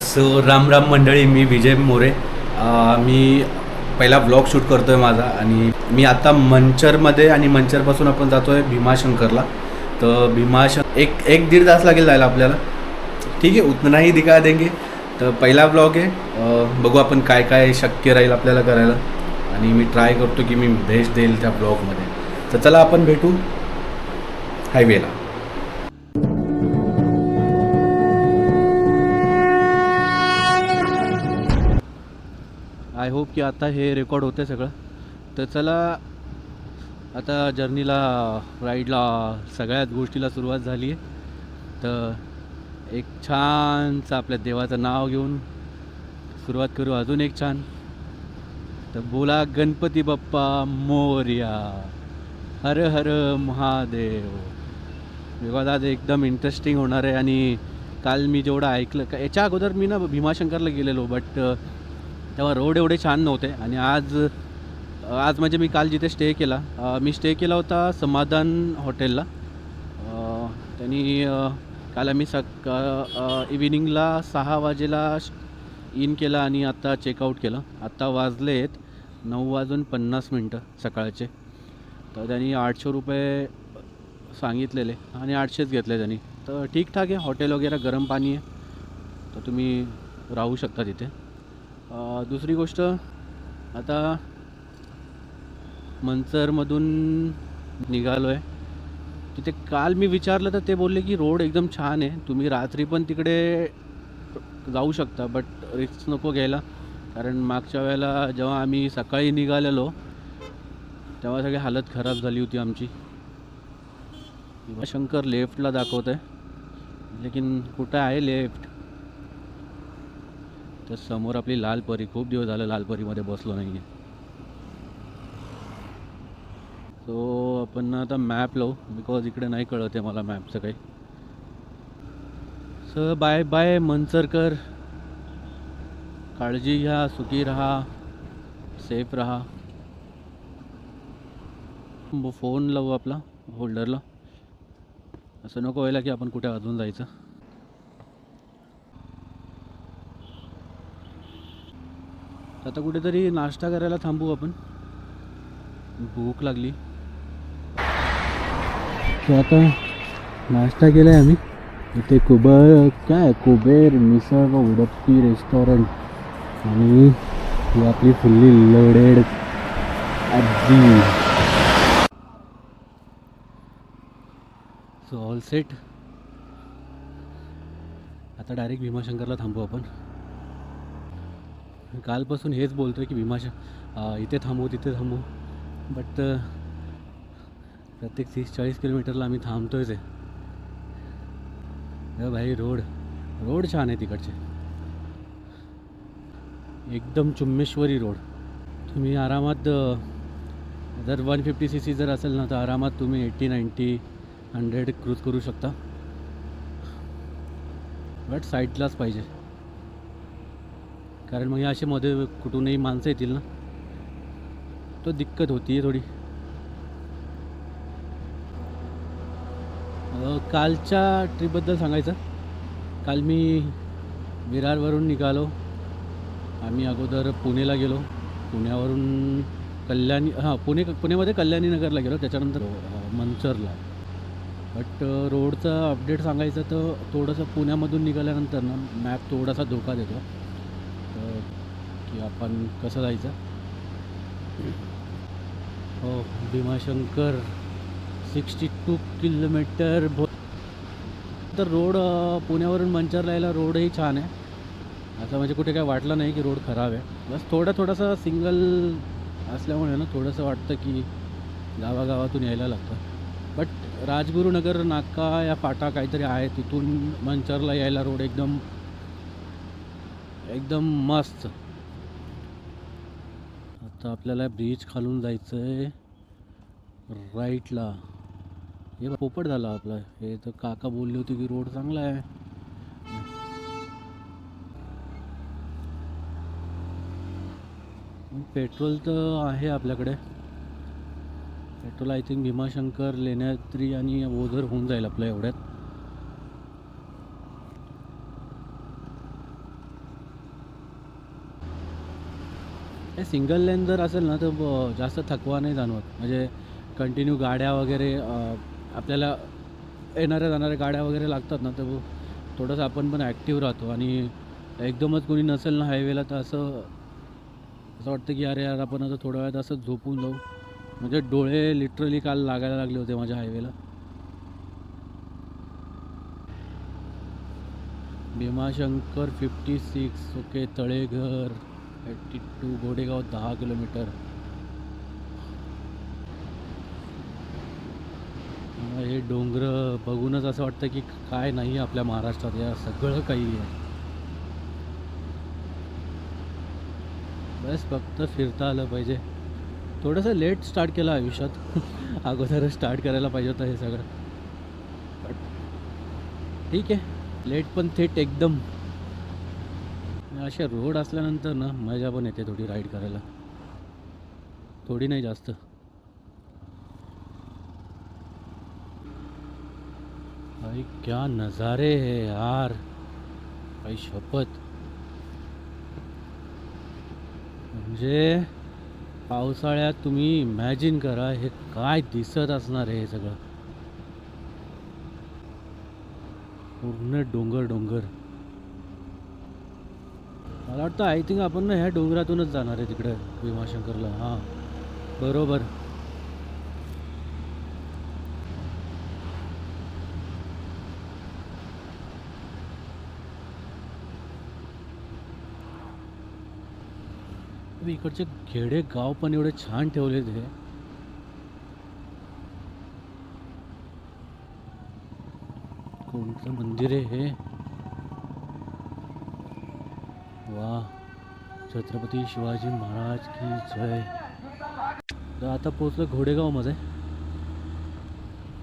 So Ram Ram मंडळी, मी विजय मोरे. मी पहिला blog shoot करतो आहे माझा आणि मी आता मंचरमध्ये आणि मंचरपासून आपण जातो आहे भीमाशंकरला. तर एक दीड तास लागेल जायला आपल्याला. ठीक आहे, उतना ही दिखा देंगे. तर पहिला ब्लॉग आहे, बघू आपण काय काय शक्य राहील आपल्याला करायला आणि मी ट्राय करतो की मी बेस्ट देईल त्या ब्लॉगमध्ये. तर चला आपण भेटू हायवेला. आय होप की आता हे रेकॉर्ड होतं सगळं. तर चला आता जर्नीला, राईडला, सगळ्याच गोष्टीला सुरुवात झाली आहे. तर एक छानचं आपल्या देवाचं नाव घेऊन सुरुवात करू. अजून एक छान. तर बोला गणपती बाप्पा मोरया, हर हर महादेव. बिकॉज आज एकदम इंटरेस्टिंग होणार आहे. आणि काल मी जेवढं ऐकलं याच्या अगोदर मी ना भीमाशंकरला गेलेलो, बट तेव्हा रोड एवढे छान नव्हते. आणि आज म्हणजे मी काल जिथे स्टे केला, मी स्टे केला होता समाधान हॉटेलला. त्यांनी काल आम्ही इव्हिनिंगला 6 वाजेला इन केला आणि आता चेकआउट केलं. आत्ता वाजलेत 9:50 सकाळचे. तर त्यांनी 800 रुपये सांगितलेले आणि 800च घेतले त्यांनी. तर ठीकठाक आहे, हॉटेल वगैरे, गरम पाणी आहे, तर तुम्ही राहू शकता तिथे. दुसरी गोष्ट, आता मंचरमधून निघालो आहे. तिथे काल मी विचारलं तर ते बोलले की रोड एकदम छान आहे, तुम्ही रात्री पण तिकडे जाऊ शकता, बट रिस्क नको घ्यायला. कारण मागच्या वेळेला जेव्हा आम्ही सकाळी निघालेलो तेव्हा सगळी हालत खराब झाली होती आमची. शंकर लेफ्टला दाखवत आहे, लेकिन कुठं आहे लेफ्ट? तर समोर आपली लाल परी. खूप दिवस झालं लाल परीमध्ये बसलो नाही आहे. सो आपण आता मॅप लावू, बिकॉज इकडे नाही कळत आहे मला मॅपचं काही. सो बाय बाय मंचरकर, काळजी घ्या, सुखी राहा, सेफ राहा. फोन लावू आपला होल्डरला, असं नको व्हायला की आपण कुठे अजून जायचं. आता कुठेतरी नाश्ता करायला थांबू आपण, भूक लागली. तर आता नाश्ता केला आहे आम्ही इथे कुबेर मिसळ व उडप्पी रेस्टॉरंट. आणि ही आपली फुल्ली लोडेड आजी. So all set. आता डायरेक्ट भीमाशंकरला थांबू आपण. कालपासून हेच बोलतो आहे की इथे थांबू तिथे थांबू, बट प्रत्येक 30-40 किलोमीटरला आम्ही थांबतोयच आहे. भाई रोड छान आहे तिकडचे, एकदम चुम्मेश्वरी रोड. तुम्ही आरामात, जर 150cc जर असेल ना, तर आरामात तुम्ही 80-90-100 क्रूज करू शकता. बट साईडलाच पाहिजे, कारण मग असे मध्ये कुठूनही माणसं येतील ना, तो दिक्कत होती आहे थोडी. कालच्या ट्रिपबद्दल सांगायचं. काल मी विरारवरून निघालो. आम्ही अगोदर पुणेला गेलो, पुण्यावरून पुण्यामध्ये कल्याणीनगरला गेलो, त्याच्यानंतर मंचरला. बट रोडचा अपडेट सांगायचं तर थोडंसं पुण्यामधून निघाल्यानंतर ना मॅप थोडासा धोका देतो की आपण कसं जायचं. हो, भीमाशंकर 62 किलोमीटर. तर रोड पुण्यावरून मंचरला यायला रोडही छान आहे, असं म्हणजे कुठे काय वाटलं नाही की रोड खराब आहे. बस थोडासा सिंगल असल्यामुळे ना थोडंसं वाटतं की गावागावातून यायला लागतं. बट राजगुरुनगर नाका या फाटा काहीतरी आहे, तिथून मंचरला यायला रोड एकदम मस्त. आता आपल्याला ब्रिज खालून जायचं आहे राईटला. हे पोपट झाला आपला. हे तर काका बोलली होती की रोड चांगला आहे. पेट्रोल तर आहे आपल्याकडे. Petrol I think Bhimashankar, Lenyadri आणि ओझर होऊन जाईल आपल्या एवढ्यात. हे सिंगल लेन जर असेल ना तर जास्त थकवा नाही जाणवत. म्हणजे कंटिन्यू गाड्या वगैरे आपल्याला येणाऱ्या जाणाऱ्या गाड्या वगैरे लागतात ना, तर थोडंसं आपण पण ॲक्टिव्ह राहतो. आणि एकदमच कोणी नसेल ना हायवेला तर असं असं वाटतं की अरे यार आपण आता थोड्या वेळात असं झोपून जाऊ. म्हणजे डोळे लिटरली काल लागायला लागले होते माझ्या हायवेला. भीमाशंकर 56, ओके. तळेघर 82, घोडेगाव 10 किलोमीटर. हे डोंगर बघूनच असं वाटतं की काय नाही आपल्या महाराष्ट्रात, या सगळं काही आहे. बस फक्त फिरता आलं पाहिजे. थोडंसं लेट स्टार्ट केलं आयुष्यात अगोदरच स्टार्ट करायला पाहिजे होतं हे सगळं. ठीक आहे, लेट पण थेट एकदम. असे रोड असल्यानंतर ना मजा पण येते थोडी राईड करायला, थोडी नाही जास्त. भाई क्या नज़ारे है यार, भाई शपथ. म्हणजे पावसाळ्यात तुम्ही इमॅजिन करा हे काय दिसत असणार आहे. हे सगळं पूर्ण डोंगर डोंगर. मला वाटतं आय थिंक आपण ना ह्या डोंगरातूनच जाणार आहे तिकडे भीमाशंकरला. हां बरोबर. इकडचे खेडे गाव पण एवढे छान ठेवले ते. कोणतं मंदिर आहे हे? वा, छत्रपती शिवाजी महाराज की जय. तर आता पोचलो घोडेगावमध्ये.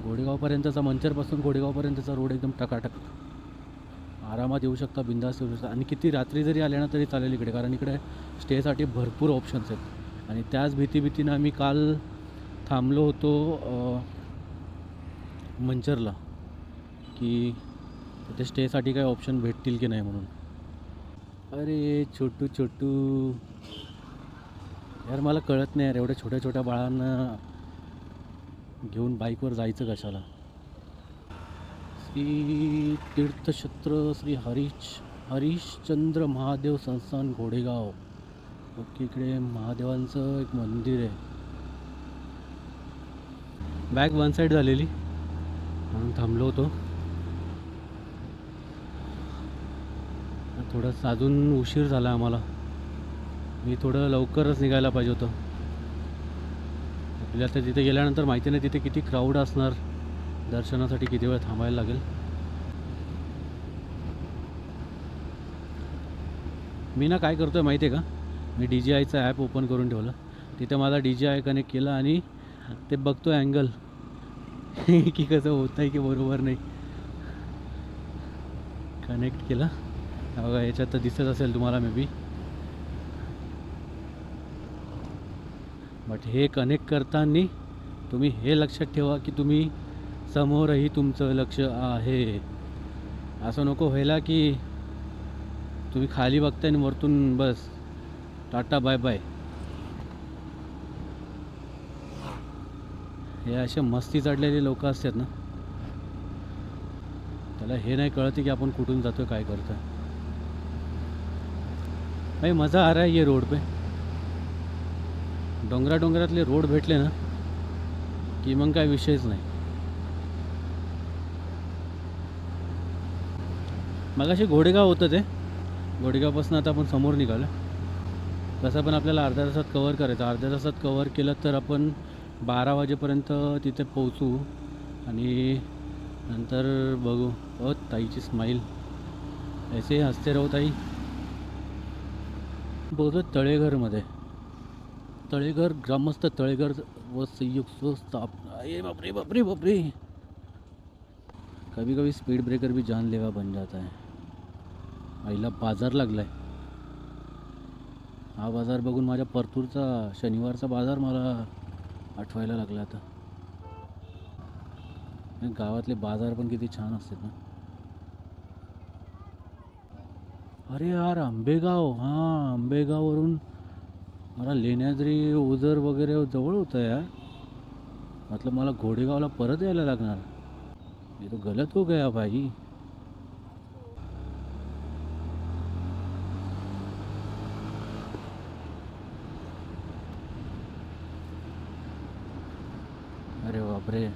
घोडेगावपर्यंतचा, मंचरपासून घोडेगावपर्यंतचा रोड एकदम टकाटक. आरामात येऊ शकता, बिंदास येऊ शकता. आणि किती रात्री जरी आले ना तरी चालेल इकडे, कारण इकडे स्टेसाठी भरपूर ऑप्शन्स आहेत. आणि त्याच भीतीनं आम्ही काल थांबलो होतो मंचरला, की तिथे स्टेसाठी काही ऑप्शन भेटतील की नाही म्हणून. अरे छोटू छोटू यार, मला कळत नाही यार, एवढ्या छोट्या छोट्या बाळांना घेऊन बाईकवर जायचं कशाला. श्री तीर्थक्षेत्र श्री हरिश्चंद्र महादेव संस्थान घोडेगाव. ओके, इकडे महादेवांचं एक मंदिर आहे. बॅग वन साईड झालेली म्हणून थांबलो होतो. थोडंसं अजून उशीर झाला आम्हाला. मी थोडं लवकरच निघायला पाहिजे होतं. आपल्याला तर तिथे गेल्यानंतर माहिती नाही तिथे किती क्राऊड असणार, दर्शनासाठी किती वेळ थांबायला लागेल. मी ना काय करतो आहे माहिती आहे का, मी DJIचं ॲप ओपन करून ठेवलं. तिथे मला DJI कनेक्ट केलं आणि ते बघतो अँगल की कसं होत आहे की बरोबर नाही. कनेक्ट केलं बघा, याच्यात तर दिसत असेल तुम्हाला मे बी. बट हे कनेक्ट करताना तुम्ही हे लक्षात ठेवा की तुम्ही समोरही तुमचं लक्ष आहे. असं नको व्हायला की तुम्ही खाली बघताय आणि वरतून बस टाटा बाय बाय. हे असे मस्ती चढलेले लोक असतात ना, त्याला हे नाही कळते की आपण कुठून जातोय, काय करतोय. भाई मज़ा आ रहा है ये रोड पे. डोंगरातले रोड भेटले ना की मग काय विषयच नाही. मगाशी घोडेगाव होतं ते. घोडेगावपासून आता आपण समोर निघालो. तसं पण आपल्याला अर्ध्या तासात कवर करायचं. अर्ध्या तासात कवर केलं तर आपण 12 वाजेपर्यंत तिथे पोहोचू. आणि नंतर बघू. ताईची स्माईल, ऐसे हसते राहू ताई. बोलतो तळेघरमध्ये. तळेघर ग्रामस्थ तळेघर व संयुक्त स्थापना. अरे बापरे बापरे बापरे, कभी कभी स्पीड ब्रेकर भी जानलेवा बन जाता है. आईला बाजार लागलाय. हा बाजार बघून माझ्या परतूरचा शनिवारचा बाजार मला आठवायला लागला आता. गावातले बाजार पण किती छान असतात ना. अरे यार आंबेगाव, हां आंबेगाववरून मला लेण्याद्री ओझर वगैरे जवळ होतं यार. मतलब मला घोडेगावला परत यायला लागणार. ये तो गलत हो गया भाई. अरे बापरे.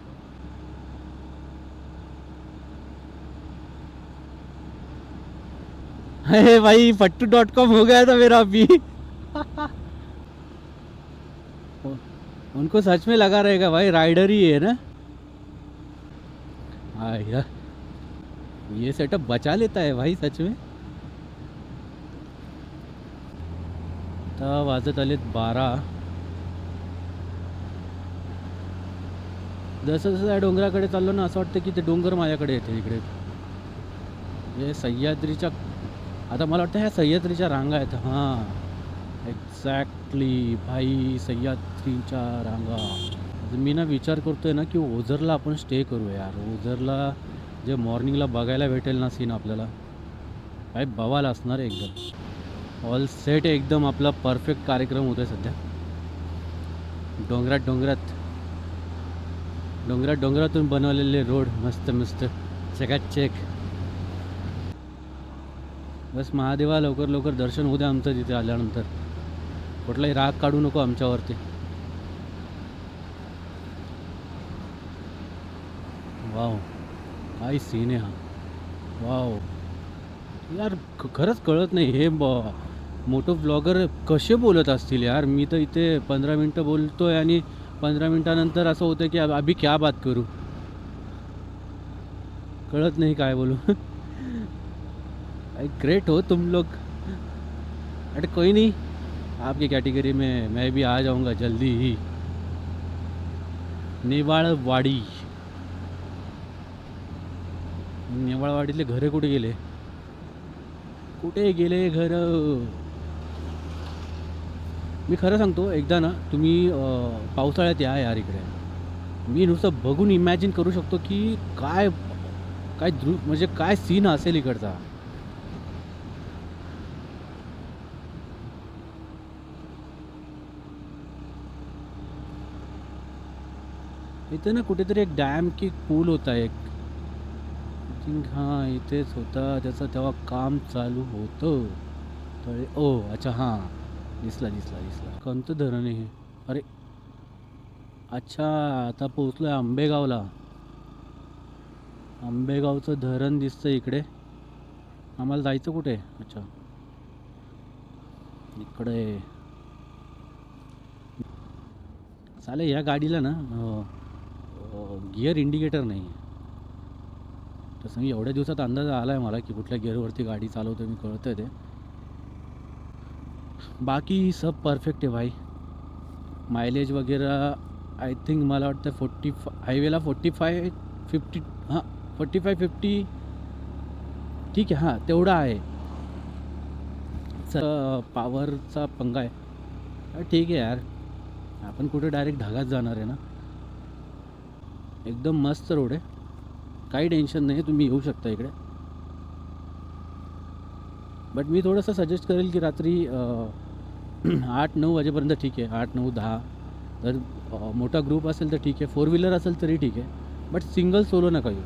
अरे भाई फट्टू.com हो गया था मेरा अभी. उनको सच में लगा रहेगा भाई राइडर ही है ना. हाँ यार ये सेटअप बचा लेता है भाई सच में. आता वाजत आलेत 12. जसं जसं या डोंगराकडे चाललो ना असं वाटतं की ते डोंगर माझ्याकडे येते इकडे. हे सह्याद्रीच्या, आता मला वाटतं ह्या सह्याद्रीच्या रांगा आहेत. हां एक्झॅक्टली भाई सह्याद्रीच्या रांगा. मी ना विचार करतोय ना की ओझरला आपण स्टे करू यार. ओझरला जे मॉर्निंगला बघायला भेटेल ना सीन आपल्याला काय बवाल असणार आहे एकदम. ऑल सेट एकदम आपला परफेक्ट कार्यक्रम होतोय सध्या. डोंगरात डोंगरात डोंगरात डोंगरातून बनवलेले रोड मस्त मस्त चकाचक. बस महादेवा लवकर लवकर दर्शन होऊ द्या आमचं तिथे आल्यानंतर. कुठलाही राग काढू नको आमच्यावरती. वाव काय सीन आहे हा. वाव यार खरंच कळत नाही हे मोठं ब्लॉगर कसे बोलत असतील यार. मी तर इथे 15 मिनटं बोलतोय आणि 15 मिनटानंतर असं होतं की अभी क्या बात करू. कळत नाही काय बोलू. ग्रेट हो तुम लोग. अरे कोई नहीं आपकी कैटेगरी में मैं भी आ जाऊंगा जल्दी ही. नेवाळवाडी. नेवाळवाडीतले घरे कुठे गेले. कुठे गेले घर. मी खरं सांगतो एकदा ना तुम्ही पावसाळ्यात या यार इकडे. मी नुसतं बघून इमॅजिन करू शकतो की काय काय म्हणजे काय सीन असेल इकडचा. इथे ना कुठेतरी एक डॅम की पूल होता एक. आय थिंक हां इथेच होता. त्याचं तेव्हा काम चालू होतं. तळे ओ अच्छा हां दिसला दिसला दिसला. कोणतं धरण आहे हे. अरे अच्छा आता पोचलो आहे आंबेगावला. आंबेगावचं धरण दिसतं इकडे. आम्हाला जायचं कुठे. अच्छा इकडे. चालेल या गाडीला ना गिअर इंडिकेटर नाही आहे. तसं मी एवढ्या दिवसात अंदाज आला आहे मला की कुठल्या गिअरवरती गाडी चालवतो मी. कळतं ते. बाकी सब परफेक्ट आहे भाई. मायलेज वगैरे आय थिंक मला वाटतं 40 हायवेला 45-50 हां 45-50 ठीक आहे. हां तेवढा आहे. पॉवरचा पंगा आहे. ठीक आहे यार. आपण कुठे डायरेक्ट ढगात जाणार आहे ना. एकदम मस्त रोड आहे. काही टेन्शन नाही. तुम्ही येऊ शकता इकडे. बट मी थोडंसं सजेस्ट करेल की रात्री 8-9 वाजेपर्यंत ठीक आहे. 8-9-10 जर मोठा ग्रुप असेल तर ठीक आहे. 4 व्हीलर असेल तरी ठीक आहे. बट सिंगल सोलो नका येऊ.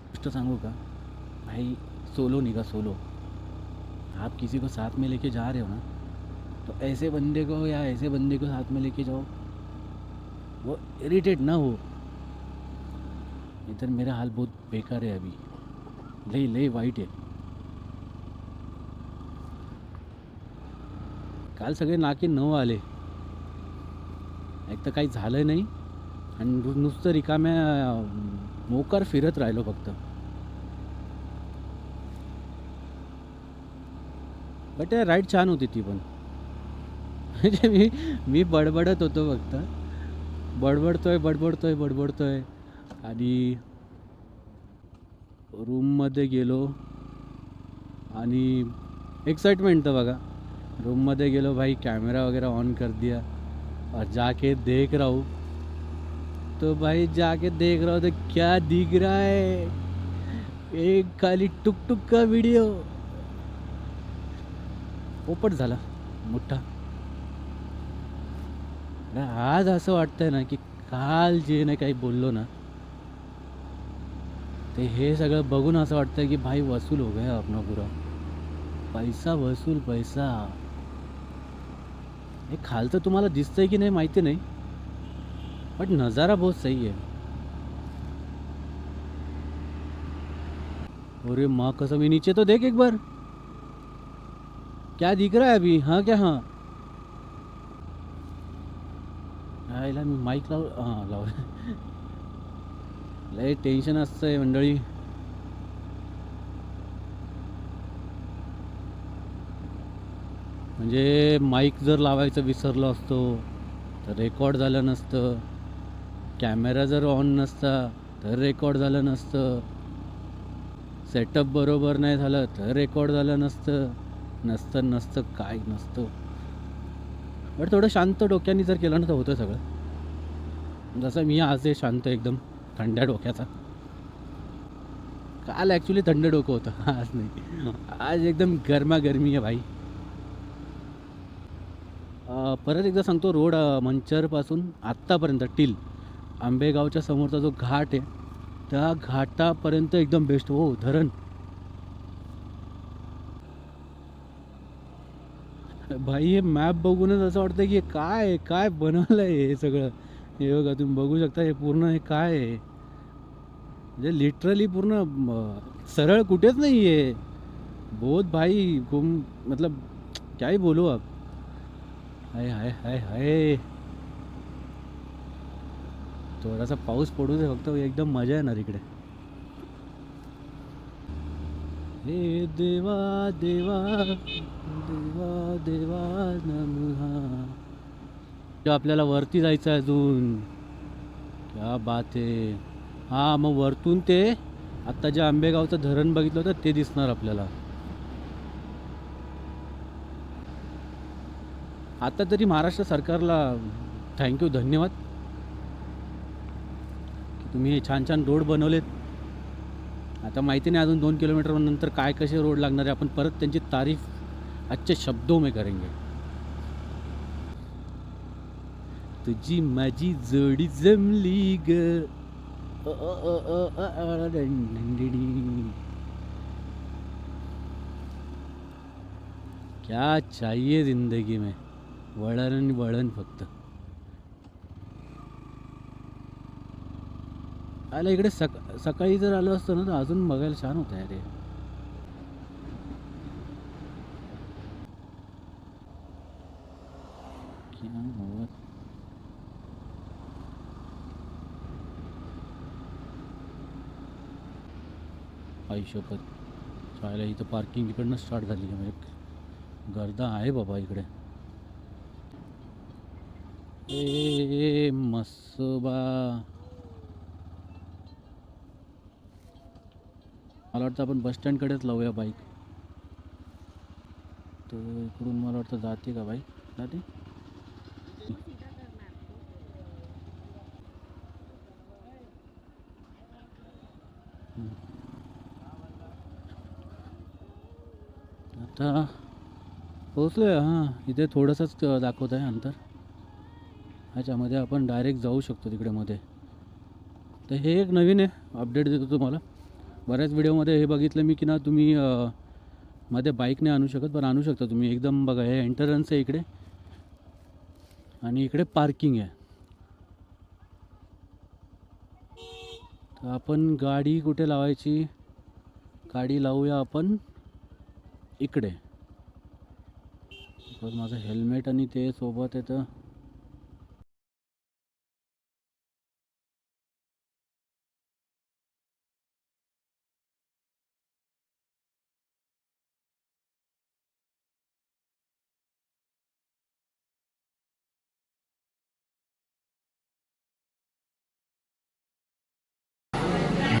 गोष्ट सांगू का भाई. सोलो नहीं का सोलो. आप किसी को साथ में लेके जा रहे हो ना तो ऐसे बंदे को या ऐसे बंदे को साथ में लेके जाओ वो इरिटेट ना हो. इधर मेरा हाल बहुत बेकार है अभी. लई वाईट आहे. काल सगळे नाके 9 आले. एक तर काही झालं नाही आणि नुसतं रिकाम्या मोकार फिरत राहिलो फक्त. बट राईड छान होती ती पण. म्हणजे मी बडबडत होतो फक्त. बडबडतोय आणि रूममध्ये गेलो आणि एक्साइटमेंट तर बघा. रूममध्ये गेलो भाई कॅमेरा वगैरह ऑन कर दिया और जाके देख रहा हूँ तो भाई तो क्या दिख रहा है. एक खाली टुक टुक का वीडियो पोपट झाला मोठा. ना आज असं वाटतंय ना की काल जे नाही काही बोललो ना ते हे सगळं बघून असं वाटतं की भाई वसूल हो गया अपना पूरा. पैसा वसूल पैसा. हे खालचं तुम्हाला दिसतंय की नाही माहिती नाही, बट नज़ारा बहुत सही है. अरे माँ कसम, ये नीचे तो देख एक बार, क्या दिख रहा है अभी. हाँ क्या हाँ. यायला मी माईक हां लाव. लय टेन्शन असतंय मंडळी. म्हणजे माईक जर लावायचं विसरलो असतो तर रेकॉर्ड झालं नसतं. कॅमेरा जर ऑन नसता तर रेकॉर्ड झालं नसतं. सेटअप बरोबर नाही झालं तर रेकॉर्ड झालं नसतं. नसतं नसतं काय नसतं. बट थोडं शांत डोक्याने जर केलं ना तर होतं सगळं. जसं मी आज आहे शांत एकदम थंड्या डोक्याचा. काल ॲक्च्युली थंड डोकं होतं, आज नाही. आज एकदम गरमागरमी आहे भाई. परत एकदा सांगतो, रोड मंचरपासून आत्तापर्यंत टिल आंबेगावच्या समोरचा जो घाट आहे त्या घाटापर्यंत एकदम बेस्ट. हो धरण. भाई हे मॅप बघूनच असं वाटतं की काय काय बनवलं आहे हे सगळं. हे बघा तुम्ही बघू शकता, हे पूर्ण हे काय आहे म्हणजे लिटरली पूर्ण सरळ कुठेच नाही आहे. बहुत भाई गुम, मतलब क्या ही बोलू अब. हाय हाय हाय हाय. थोडासा पाऊस पडू दे फक्त, एकदम मजा येणार इकडे. हे देवा देवा देवा देवा नमः. आपल्याला वरती जायचं आहे अजून. क्या बात आहे. हां मग वरतून ते आत्ता जे आंबेगावचं धरण बघितलं होतं ते दिसणार आपल्याला. आता तरी महाराष्ट्र सरकारला थँक्यू, धन्यवाद की तुम्ही हे छान छान रोड बनवलेत. आता माहिती नाही अजून 2 किलोमीटर नंतर काय कसे रोड लागणार आहे. आपण परत त्यांची तारीफ अच्छे शब्दों में करेंगे. तुझी माझी जोडी जमली ग. क्या चाहिए जिंदगी में, वळण आणि वळण फक्त. आला इकडे सकाळी जर आलो असतो ना तर अजून बघायला छान होतं अरे. आई शपथ. शाळेला इथं पार्किंग इकडनं स्टार्ट झाली आहे म्हणजे गर्दा आहे बाबा इकडे. ए मस्सोबा. मला वाटतं आपण बस स्टँडकडेच लावूया बाईक. तर इकडून मला वाटतं जाते का बाईक, जाते. आता पोचलो आहे. हां इथे थोडंसंच दाखवत आहे अंतर. ह्याच्यामध्ये आपण डायरेक्ट जाऊ शकतो तिकडे मध्ये. तर हे एक नवीन आहे, अपडेट देतो तुम्हाला. बऱ्याच व्हिडिओमध्ये हे बघितलं मी की ना तुम्ही मध्ये बाईक नाही आणू शकत, पण आणू शकता तुम्ही. एकदम बघा हे एंट्रन्स आहे इकडे आणि इकडे पार्किंग आहे. तर आपण गाडी कुठे लावायची, गाडी लावूया आपण इकडे. बिकॉज माझं हेल्मेट आणि ते सोबत आहे तर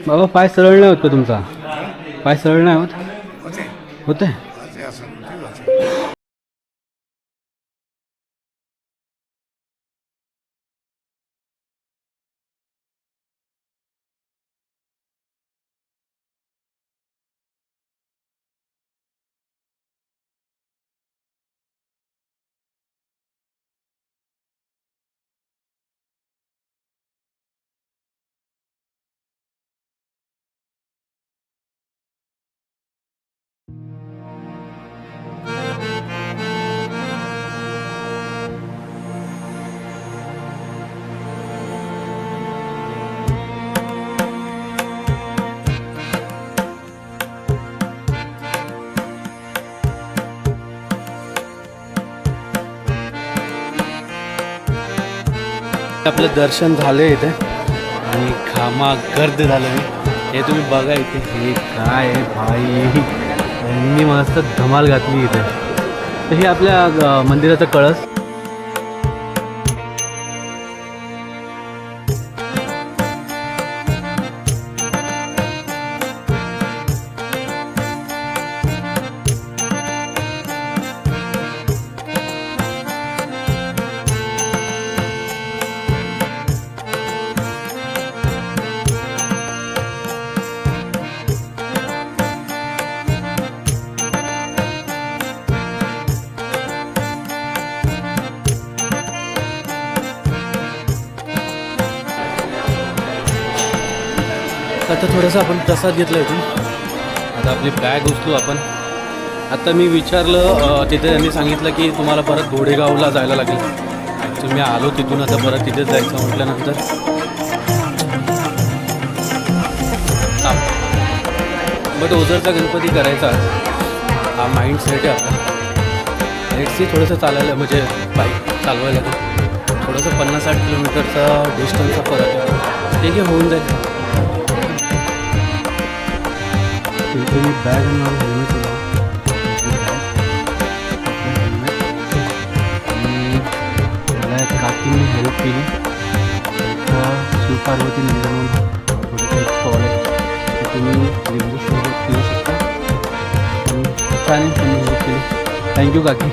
बाबा पाय सरळ नाही होत का तुमचा. पाय सरळ नाही होत. होते. आपलं दर्शन झालं इथे आणि गर्द झालं मी. हे तुम्ही बघा इथे, हे काय आहे भाई, यांनी मस्त धमाल घातली इथे. तर हे आपल्या मंदिराचा कळस. आता थोडंसं आपण प्रसाद घेतला इथून. आता आपली बॅग उचलू आपण. आता मी विचारलं तिथे, त्यांनी सांगितलं की तुम्हाला परत घोडेगावला जायला लागेल. ॲक्च्युली मी आलो तिथून, आता परत तिथेच जायचं म्हटल्यानंतर बट ओझरचा गणपती करायचा हा माइंड सेट आहे आपला. लेट्स थोडंसं चालायला, म्हणजे बाईक चालवायला लागेल. थोडंसं 50-60 किलोमीटरचा डिस्टन्सचा फरक आहे, ठीक आहे, होऊन जाईल. मी बॅग हेल्मेट मला एक काकीने हेल्प केली. शिवपार्वती नंदनवन थोडं एक स्टॉल आहे, तर तुम्ही लिंबू सोबत पिऊ शकता. छान तुम्ही हेल्प केली, थँक्यू काकी.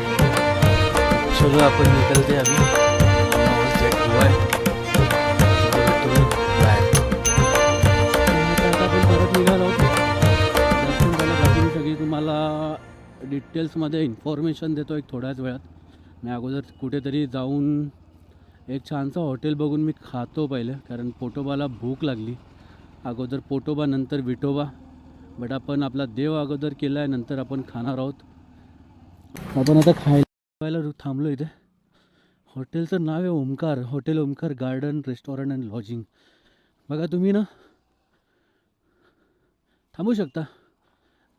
चलो आपण निकलते अभी. सेट हुआ है, परत निघालो. तुम्हाला डिटेल्समध्ये इन्फॉर्मेशन देतो एक थोड्याच वेळात. मी अगोदर कुठेतरी जाऊन एक छानसं हॉटेल बघून मी खातो पहिले, कारण पोटोबाला भूक लागली. अगोदर पोटोबा नंतर विठोबा, बट आपण आपला देव अगोदर केला आहे, नंतर आपण खाणार आहोत. आपण आता खायला थांबलो इथे. हॉटेलचं नाव आहे Omkar, hotel Omkar garden restaurant and lodging. बघा तुम्ही ना, थांबू शकता.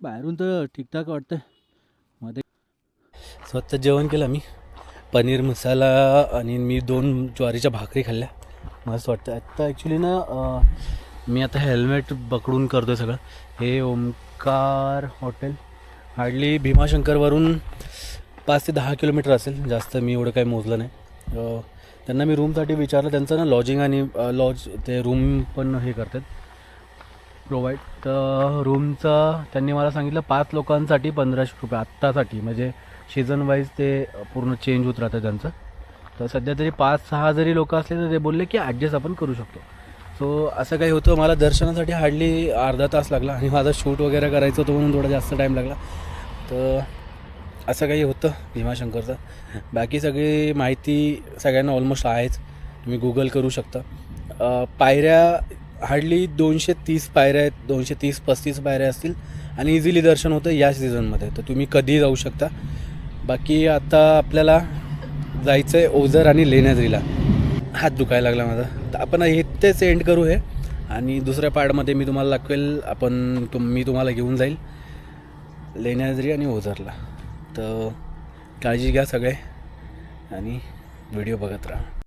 बाहेरून तर ठीकठाक वाटतं आहे, मध्ये स्वतः जेवण केलं मी. पनीर मसाला आणि मी 2 ज्वारीच्या भाकरी खाल्ल्या, मस्त वाटतं. आत्ता ॲक्च्युली ना मी आता हेल्मेट पकडून करतो आहे सगळं. हे ओमकार हॉटेल हार्डली भीमाशंकरवरून 5 ते 10 किलोमीटर असेल, जास्त मी एवढं काही मोजलं नाही. त्यांना मी रूमसाठी विचारलं, त्यांचं ना लॉजिंग आणि ते रूम पण हे करतात प्रोवाईड. तर रूमचं त्यांनी मला सांगितलं 5 लोकांसाठी 1500 रुपये आत्तासाठी, म्हणजे सीझन वाईज ते पूर्ण चेंज होत राहतं त्यांचं. तर सध्या तरी 5-6 जरी लोक असले तर ते बोलले की ॲडजस्ट आपण करू शकतो. सो असं काही होतं. मला दर्शनासाठी हार्डली अर्धा तास लागला आणि माझा शूट वगैरे करायचं होतं म्हणून थोडा जास्त टाईम लागला. तर असं काही होतं भीमाशंकरचं. बाकी सगळी माहिती सगळ्यांना ऑलमोस्ट आहेच, तुम्ही गुगल करू शकता. पायऱ्या हार्डली 230 पायऱ्या आहेत, 230-35 पायऱ्या असतील आणि इझिली दर्शन होतं या सीझनमध्ये. तर तुम्ही कधीही जाऊ शकता. बाकी आता आपल्याला जायचं आहे ओझर आणि लेण्याद्रीला. हात दुखायला लागला माझा, तर आपण इथेच एंड करू हे, आणि दुसऱ्या पार्टमध्ये मी तुम्हाला दाखवेल. मी तुम्हाला घेऊन जाईल लेण्याद्री आणि ओझरला. तर काळजी घ्या सगळे आणि व्हिडिओ बघत राहा.